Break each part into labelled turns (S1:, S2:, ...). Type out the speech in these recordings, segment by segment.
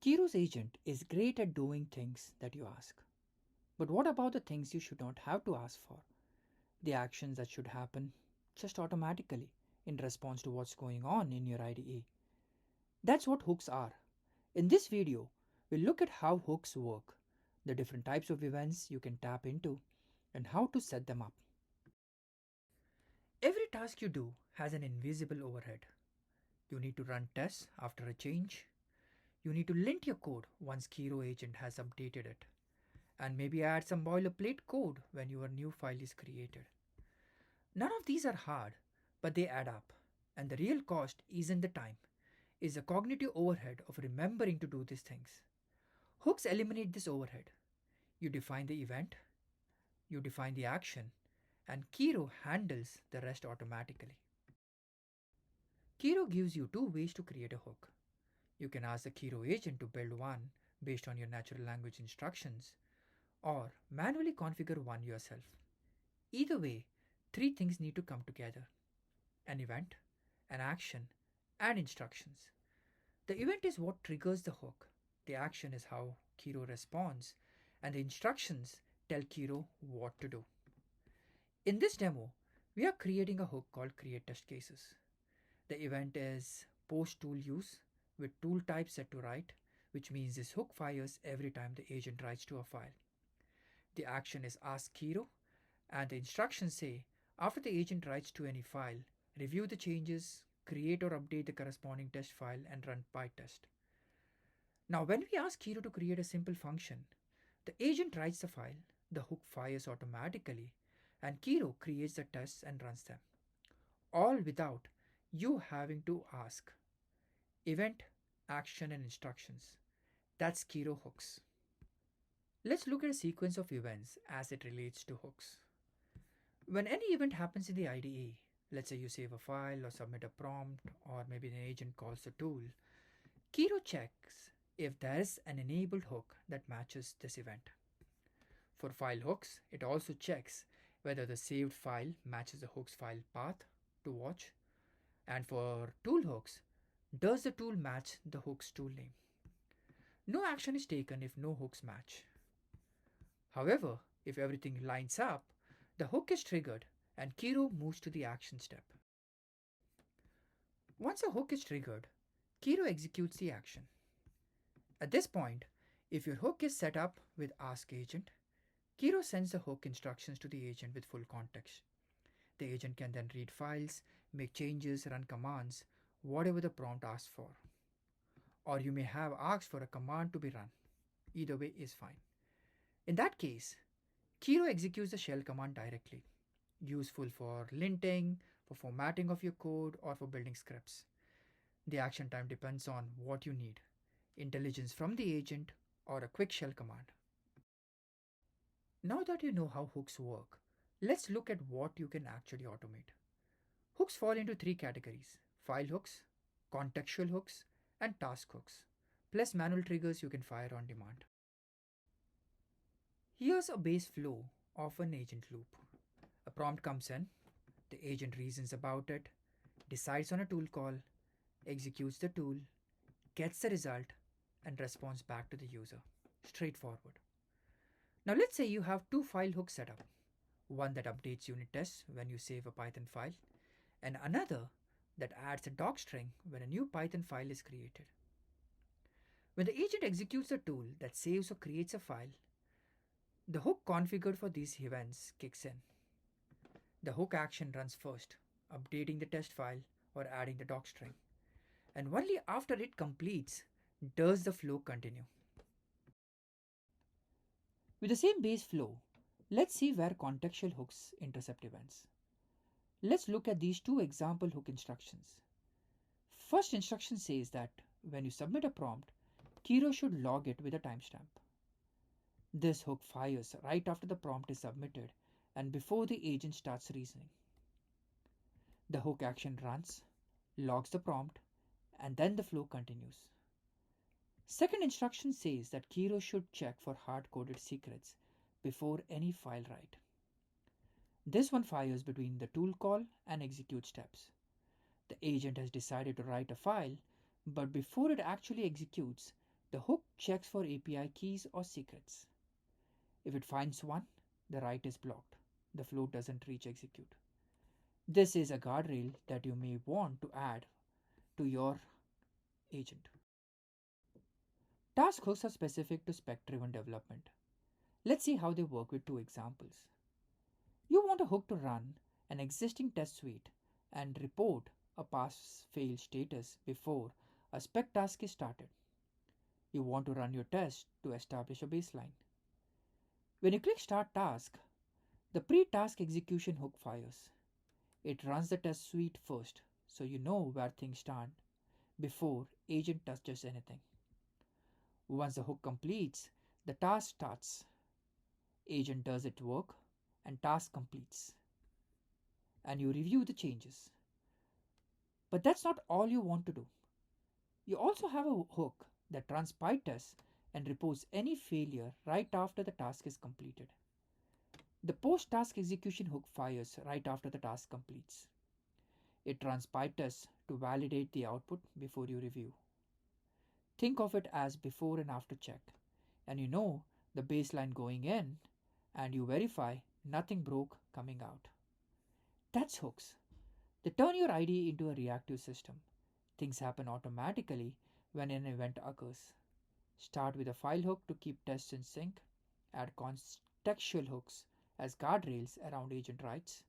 S1: Kiro's agent is great at doing things that you ask. But what about the things you should not have to ask for? The actions that should happen just automatically in response to what's going on in your IDE. That's what hooks are. In this video, we'll look at how hooks work, the different types of events you can tap into, and how to set them up. Every task you do has an invisible overhead. You need to run tests after a change. You need to lint your code once Kiro agent has updated it. And maybe add some boilerplate code when your new file is created. None of these are hard, but they add up. And the real cost isn't the time, it's the cognitive overhead of remembering to do these things. Hooks eliminate this overhead. You define the event, you define the action, and Kiro handles the rest automatically. Kiro gives you two ways to create a hook. You can ask the Kiro agent to build one based on your natural language instructions, or manually configure one yourself. Either way, three things need to come together: an event, an action, and instructions. The event is what triggers the hook, the action is how Kiro responds, and the instructions tell Kiro what to do. In this demo, we are creating a hook called create test cases. The event is post tool use with tool type set to write, which means this hook fires every time the agent writes to a file. The action is ask Kiro, and the instructions say after the agent writes to any file, review the changes, create or update the corresponding test file, and run PyTest. Now when we ask Kiro to create a simple function, the agent writes the file, the hook fires automatically, and Kiro creates the tests and runs them. All without you having to ask. Event, action, and instructions. That's Kiro hooks. Let's look at a sequence of events as it relates to hooks. When any event happens in the IDE, let's say you save a file or submit a prompt, or maybe an agent calls the tool, Kiro checks if there is an enabled hook that matches this event. For file hooks, it also checks whether the saved file matches the hook's file path to watch. And for tool hooks, does the tool match the hook's tool name? No action is taken if no hooks match. However, if everything lines up, the hook is triggered and Kiro moves to the action step. Once a hook is triggered, Kiro executes the action. At this point, if your hook is set up with ask agent, Kiro sends the hook instructions to the agent with full context. The agent can then read files, make changes, run commands, whatever the prompt asks for. Or you may have asked for a command to be run. Either way is fine. In that case, Kiro executes the shell command directly, useful for linting, for formatting of your code, or for building scripts. The action time depends on what you need: intelligence from the agent or a quick shell command. Now that you know how hooks work, let's look at what you can actually automate. Hooks fall into three categories: file hooks, contextual hooks, and task hooks, plus manual triggers you can fire on demand. Here's a base flow of an agent loop. A prompt comes in, the agent reasons about it, decides on a tool call, executes the tool, gets the result, and responds back to the user. Straightforward. Now let's say you have two file hooks set up. One that updates unit tests when you save a Python file, and another that adds a docstring when a new Python file is created. When the agent executes a tool that saves or creates a file, the hook configured for these events kicks in. The hook action runs first, updating the test file or adding the docstring. And only after it completes does the flow continue. With the same base flow, let's see where contextual hooks intercept events. Let's look at these two example hook instructions. First instruction says that when you submit a prompt, Kiro should log it with a timestamp. This hook fires right after the prompt is submitted and before the agent starts reasoning. The hook action runs, logs the prompt, and then the flow continues. Second instruction says that Kiro should check for hard-coded secrets before any file write. This one fires between the tool call and execute steps. The agent has decided to write a file, but before it actually executes, The hook checks for API keys or secrets. If it finds one, the write is blocked. The flow doesn't reach execute. This is a guardrail that you may want to add to your agent. Task hooks are specific to spec driven development. Let's see how they work with two examples. You want a hook to run an existing test suite and report a pass fail status before a spec task is started. You want to run your test to establish a baseline. When you click Start Task, the pre-task execution hook fires. It runs the test suite first, so you know where things stand before agent touches anything. Once the hook completes, the task starts. Agent does its work and task completes. And you review the changes. But that's not all you want to do. You also have a hook that runs PyTest and reports any failure right after the task is completed. The post-task execution hook fires right after the task completes. It runs PyTest to validate the output before you review. Think of it as before and after check, and you know the baseline going in, and you verify nothing broke coming out. That's hooks. They turn your IDE into a reactive system. Things happen automatically when an event occurs. Start with a file hook to keep tests in sync. Add contextual hooks as guardrails around agent writes.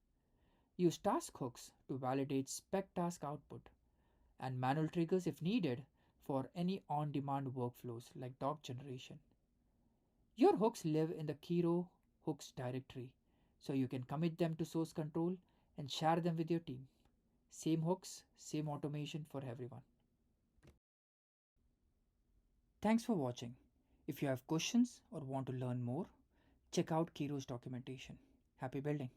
S1: Use task hooks to validate spec task output, and manual triggers if needed for any on-demand workflows like doc generation. Your hooks live in the Kiro Hooks directory, so you can commit them to source control and share them with your team. Same hooks, same automation for everyone. Thanks for watching. If you have questions or want to learn more, check out Kiro's documentation. Happy building!